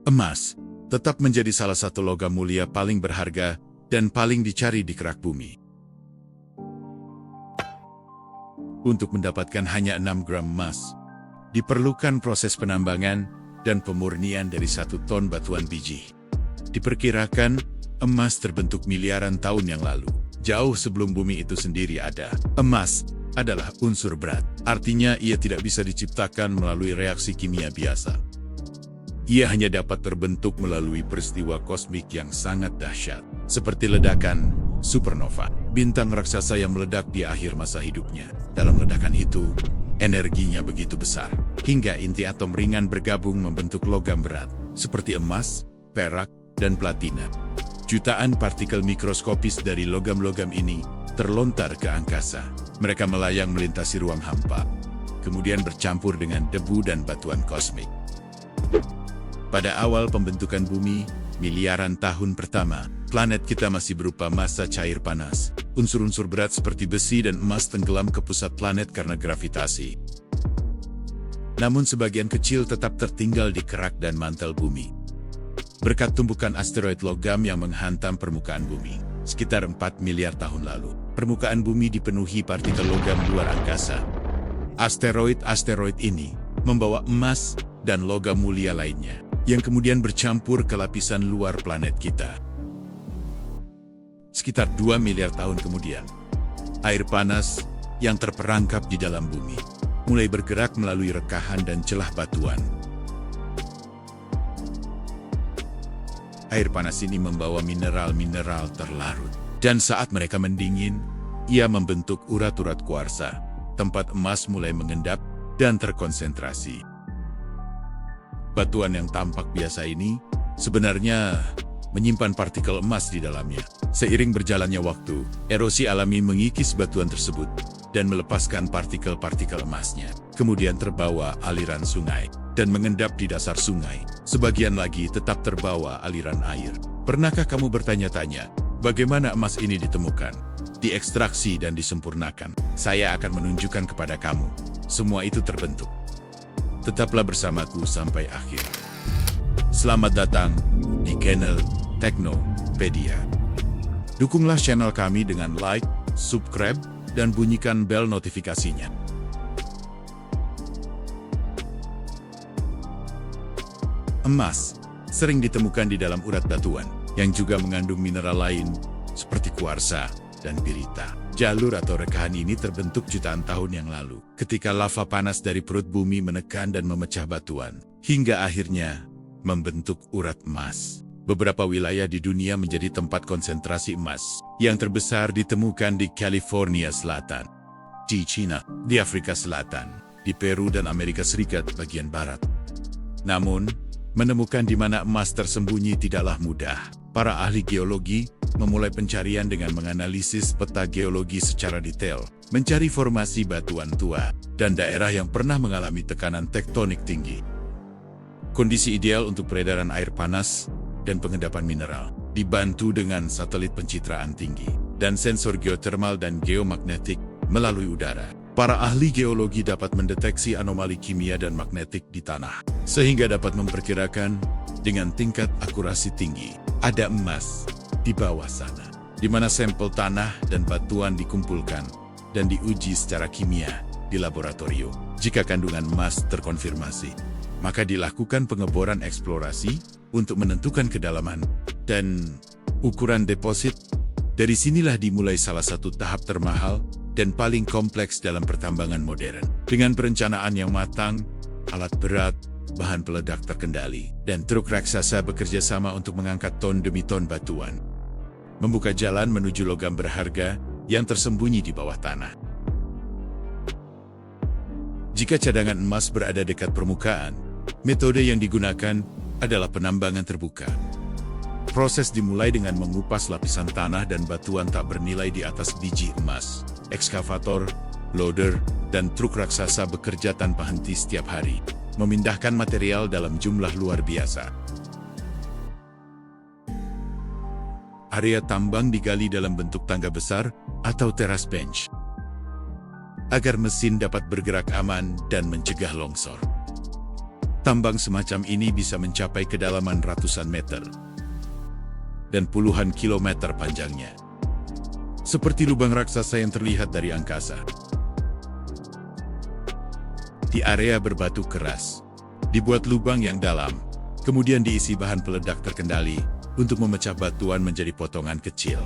Emas tetap menjadi salah satu logam mulia paling berharga dan paling dicari di kerak bumi. Untuk mendapatkan hanya 6 gram emas, diperlukan proses penambangan dan pemurnian dari 1 ton batuan biji. Diperkirakan, emas terbentuk miliaran tahun yang lalu, jauh sebelum bumi itu sendiri ada. Emas adalah unsur berat, artinya ia tidak bisa diciptakan melalui reaksi kimia biasa. Ia hanya dapat terbentuk melalui peristiwa kosmik yang sangat dahsyat, seperti ledakan supernova, bintang raksasa yang meledak di akhir masa hidupnya. Dalam ledakan itu, energinya begitu besar, hingga inti atom ringan bergabung membentuk logam berat, seperti emas, perak, dan platina. Jutaan partikel mikroskopis dari logam-logam ini terlontar ke angkasa. Mereka melayang melintasi ruang hampa, kemudian bercampur dengan debu dan batuan kosmik. Pada awal pembentukan bumi, miliaran tahun pertama, planet kita masih berupa massa cair panas. Unsur-unsur berat seperti besi dan emas tenggelam ke pusat planet karena gravitasi. Namun sebagian kecil tetap tertinggal di kerak dan mantel bumi. Berkat tumbukan asteroid logam yang menghantam permukaan bumi, sekitar 4 miliar tahun lalu, permukaan bumi dipenuhi partikel logam luar angkasa. Asteroid-asteroid ini membawa emas dan logam mulia lainnya, yang kemudian bercampur ke lapisan luar planet kita. Sekitar 2 miliar tahun kemudian, air panas yang terperangkap di dalam bumi mulai bergerak melalui rekahan dan celah batuan. Air panas ini membawa mineral-mineral terlarut, dan saat mereka mendingin, ia membentuk urat-urat kuarsa, tempat emas mulai mengendap dan terkonsentrasi. Batuan yang tampak biasa ini sebenarnya menyimpan partikel emas di dalamnya. Seiring berjalannya waktu, erosi alami mengikis batuan tersebut dan melepaskan partikel-partikel emasnya. Kemudian terbawa aliran sungai dan mengendap di dasar sungai. Sebagian lagi tetap terbawa aliran air. Pernahkah kamu bertanya-tanya, bagaimana emas ini ditemukan, diekstraksi dan disempurnakan? Saya akan menunjukkan kepada kamu. Semua itu terbentuk. Tetaplah bersamaku sampai akhir. Selamat datang di channel Teknopedia. Dukunglah channel kami dengan like, subscribe, dan bunyikan bel notifikasinya. Emas sering ditemukan di dalam urat batuan, yang juga mengandung mineral lain seperti kuarsa dan birita. Jalur atau rekahan ini terbentuk jutaan tahun yang lalu, ketika lava panas dari perut bumi menekan dan memecah batuan, hingga akhirnya membentuk urat emas. Beberapa wilayah di dunia menjadi tempat konsentrasi emas. Yang terbesar ditemukan di California Selatan, di China, di Afrika Selatan, di Peru dan Amerika Serikat bagian barat. Namun, menemukan di mana emas tersembunyi tidaklah mudah. Para ahli geologi memulai pencarian dengan menganalisis peta geologi secara detail, mencari formasi batuan tua, dan daerah yang pernah mengalami tekanan tektonik tinggi. Kondisi ideal untuk peredaran air panas dan pengendapan mineral, dibantu dengan satelit pencitraan tinggi, dan sensor geotermal dan geomagnetik melalui udara. Para ahli geologi dapat mendeteksi anomali kimia dan magnetik di tanah, sehingga dapat memperkirakan dengan tingkat akurasi tinggi, ada emas di bawah sana, di mana sampel tanah dan batuan dikumpulkan dan diuji secara kimia di laboratorium. Jika kandungan emas terkonfirmasi, maka dilakukan pengeboran eksplorasi untuk menentukan kedalaman dan ukuran deposit. Dari sinilah dimulai salah satu tahap termahal dan paling kompleks dalam pertambangan modern. Dengan perencanaan yang matang, alat berat, bahan peledak terkendali, dan truk raksasa bekerja sama untuk mengangkat ton demi ton batuan, membuka jalan menuju logam berharga yang tersembunyi di bawah tanah. Jika cadangan emas berada dekat permukaan, metode yang digunakan adalah penambangan terbuka. Proses dimulai dengan mengupas lapisan tanah dan batuan tak bernilai di atas biji emas. Ekskavator, loader, dan truk raksasa bekerja tanpa henti setiap hari, memindahkan material dalam jumlah luar biasa. Area tambang digali dalam bentuk tangga besar atau teras bench, agar mesin dapat bergerak aman dan mencegah longsor. Tambang semacam ini bisa mencapai kedalaman ratusan meter dan puluhan kilometer panjangnya. Seperti lubang raksasa yang terlihat dari angkasa. Di area berbatu keras, dibuat lubang yang dalam, kemudian diisi bahan peledak terkendali untuk memecah batuan menjadi potongan kecil.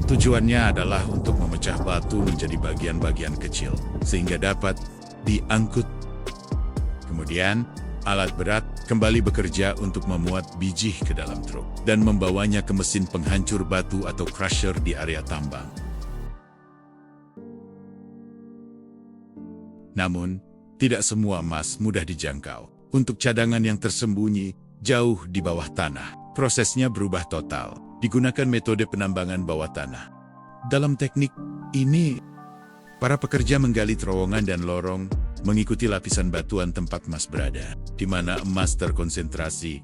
Tujuannya adalah untuk memecah batu menjadi bagian-bagian kecil, sehingga dapat diangkut. Kemudian, alat berat kembali bekerja untuk memuat biji ke dalam truk dan membawanya ke mesin penghancur batu atau crusher di area tambang. Namun, tidak semua emas mudah dijangkau. Untuk cadangan yang tersembunyi jauh di bawah tanah, prosesnya berubah total. Digunakan metode penambangan bawah tanah. Dalam teknik ini, para pekerja menggali terowongan dan lorong mengikuti lapisan batuan tempat emas berada, di mana emas terkonsentrasi.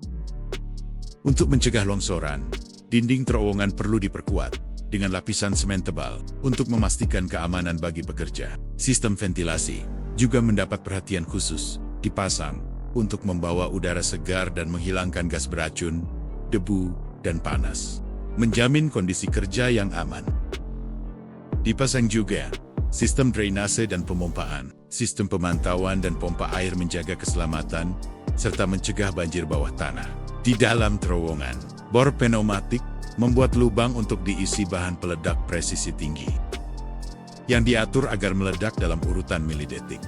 Untuk mencegah longsoran, dinding terowongan perlu diperkuat dengan lapisan semen tebal untuk memastikan keamanan bagi pekerja. Sistem ventilasi juga mendapat perhatian khusus, dipasang untuk membawa udara segar dan menghilangkan gas beracun, debu, dan panas. Menjamin kondisi kerja yang aman. Dipasang juga sistem drainase dan pemompaan, sistem pemantauan dan pompa air menjaga keselamatan, serta mencegah banjir bawah tanah. Di dalam terowongan, bor pneumatik membuat lubang untuk diisi bahan peledak presisi tinggi, yang diatur agar meledak dalam urutan milidetik.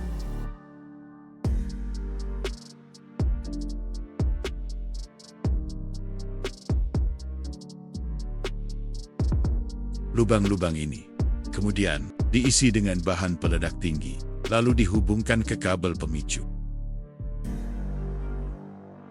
Lubang-lubang ini kemudian diisi dengan bahan peledak tinggi, lalu dihubungkan ke kabel pemicu.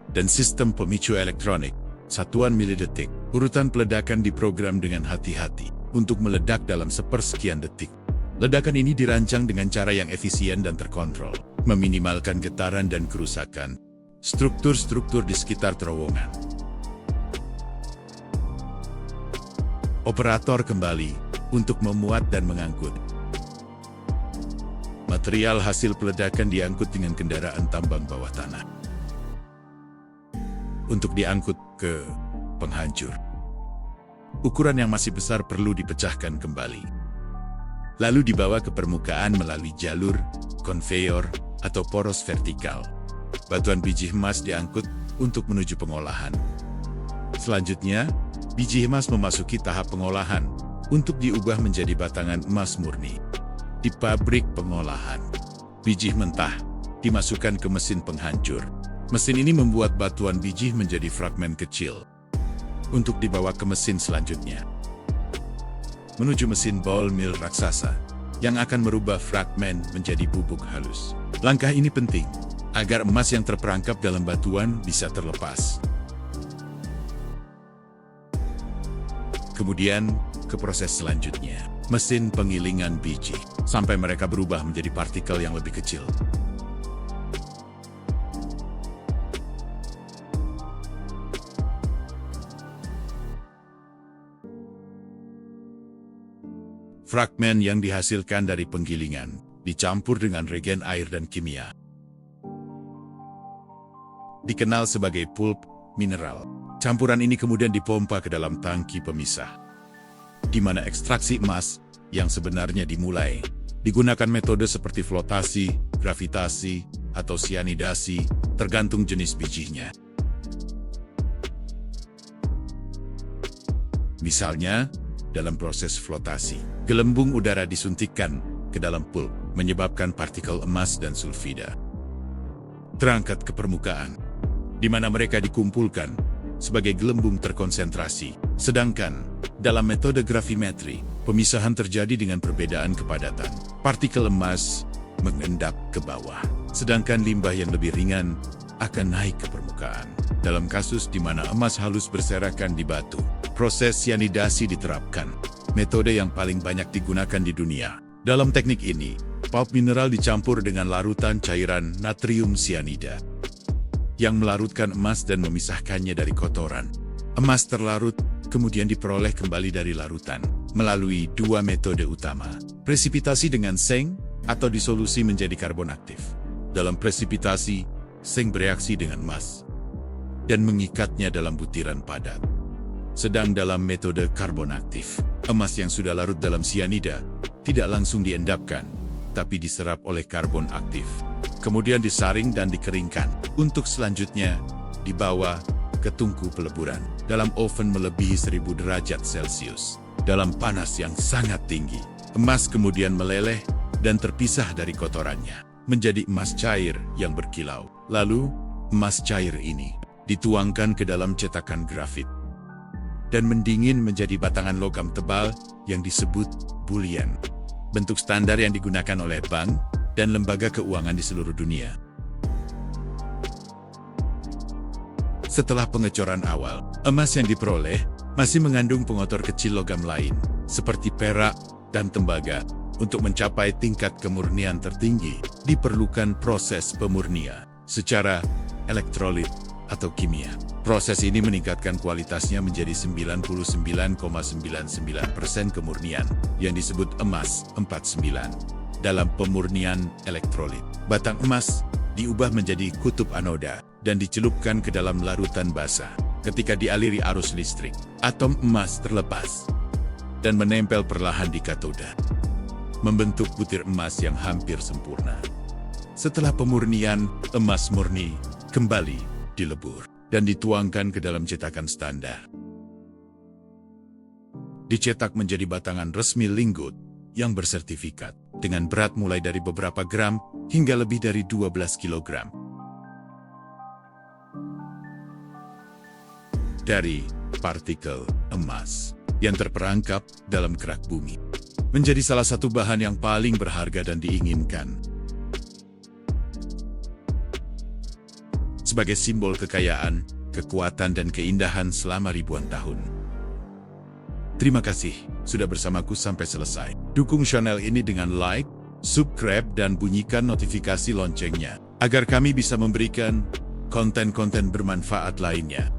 Dan sistem pemicu elektronik, satuan milidetik, urutan peledakan diprogram dengan hati-hati untuk meledak dalam sepersekian detik. Ledakan ini dirancang dengan cara yang efisien dan terkontrol, meminimalkan getaran dan kerusakan struktur-struktur di sekitar terowongan. Operator kembali untuk memuat dan mengangkut. Material hasil peledakan diangkut dengan kendaraan tambang bawah tanah untuk diangkut ke penghancur. Ukuran yang masih besar perlu dipecahkan kembali, lalu dibawa ke permukaan melalui jalur, konveyor, atau poros vertikal. Batuan biji emas diangkut untuk menuju pengolahan. Selanjutnya, biji emas memasuki tahap pengolahan untuk diubah menjadi batangan emas murni. Di pabrik pengolahan, biji mentah dimasukkan ke mesin penghancur. Mesin ini membuat batuan biji menjadi fragmen kecil untuk dibawa ke mesin selanjutnya, menuju mesin ball mill raksasa yang akan merubah fragmen menjadi bubuk halus. Langkah ini penting agar emas yang terperangkap dalam batuan bisa terlepas. Kemudian, ke proses selanjutnya, mesin pengilingan biji, sampai mereka berubah menjadi partikel yang lebih kecil. Fragmen yang dihasilkan dari penggilingan dicampur dengan regen air dan kimia, dikenal sebagai pulp mineral. Campuran ini kemudian dipompa ke dalam tangki pemisah, di mana ekstraksi emas yang sebenarnya dimulai. Digunakan metode seperti flotasi, gravitasi, atau sianidasi, tergantung jenis bijinya. Misalnya, dalam proses flotasi, gelembung udara disuntikkan ke dalam pulp, menyebabkan partikel emas dan sulfida terangkat ke permukaan, di mana mereka dikumpulkan sebagai gelembung terkonsentrasi. Sedangkan, dalam metode gravimetri, pemisahan terjadi dengan perbedaan kepadatan. Partikel emas mengendap ke bawah, sedangkan limbah yang lebih ringan akan naik ke permukaan. Dalam kasus di mana emas halus berserakan di batu, proses sianidasi diterapkan, metode yang paling banyak digunakan di dunia. Dalam teknik ini, pulp mineral dicampur dengan larutan cairan natrium sianida. yang melarutkan emas dan memisahkannya dari kotoran. Emas terlarut kemudian diperoleh kembali dari larutan melalui dua metode utama. Presipitasi dengan seng atau disolusi menjadi karbon aktif. Dalam presipitasi, seng bereaksi dengan emas dan mengikatnya dalam butiran padat. Sedang dalam metode karbon aktif, emas yang sudah larut dalam sianida tidak langsung diendapkan, tapi diserap oleh karbon aktif. Kemudian disaring dan dikeringkan. Untuk selanjutnya, dibawa ke tungku peleburan dalam oven melebihi 1000 derajat Celcius. Dalam panas yang sangat tinggi, emas kemudian meleleh dan terpisah dari kotorannya, menjadi emas cair yang berkilau. Lalu, emas cair ini dituangkan ke dalam cetakan grafit dan mendingin menjadi batangan logam tebal yang disebut bullion. Bentuk standar yang digunakan oleh bank dan lembaga keuangan di seluruh dunia. Setelah pengecoran awal, emas yang diperoleh masih mengandung pengotor kecil logam lain, seperti perak dan tembaga. Untuk mencapai tingkat kemurnian tertinggi, diperlukan proses pemurnian secara elektrolit atau kimia. Proses ini meningkatkan kualitasnya menjadi 99,99% kemurnian, yang disebut emas 49. Dalam pemurnian elektrolit, batang emas diubah menjadi kutub anoda dan dicelupkan ke dalam larutan basah. Ketika dialiri arus listrik, atom emas terlepas dan menempel perlahan di katoda, membentuk butir emas yang hampir sempurna. Setelah pemurnian, emas murni kembali dilebur dan dituangkan ke dalam cetakan standar. Dicetak menjadi batangan resmi linggut yang bersertifikat dengan berat mulai dari beberapa gram hingga lebih dari 12 kilogram. Dari partikel emas yang terperangkap dalam kerak bumi, menjadi salah satu bahan yang paling berharga dan diinginkan. Sebagai simbol kekayaan, kekuatan, dan keindahan selama ribuan tahun. Terima kasih sudah bersamaku sampai selesai. Dukung channel ini dengan like, subscribe, dan bunyikan notifikasi loncengnya, agar kami bisa memberikan konten-konten bermanfaat lainnya.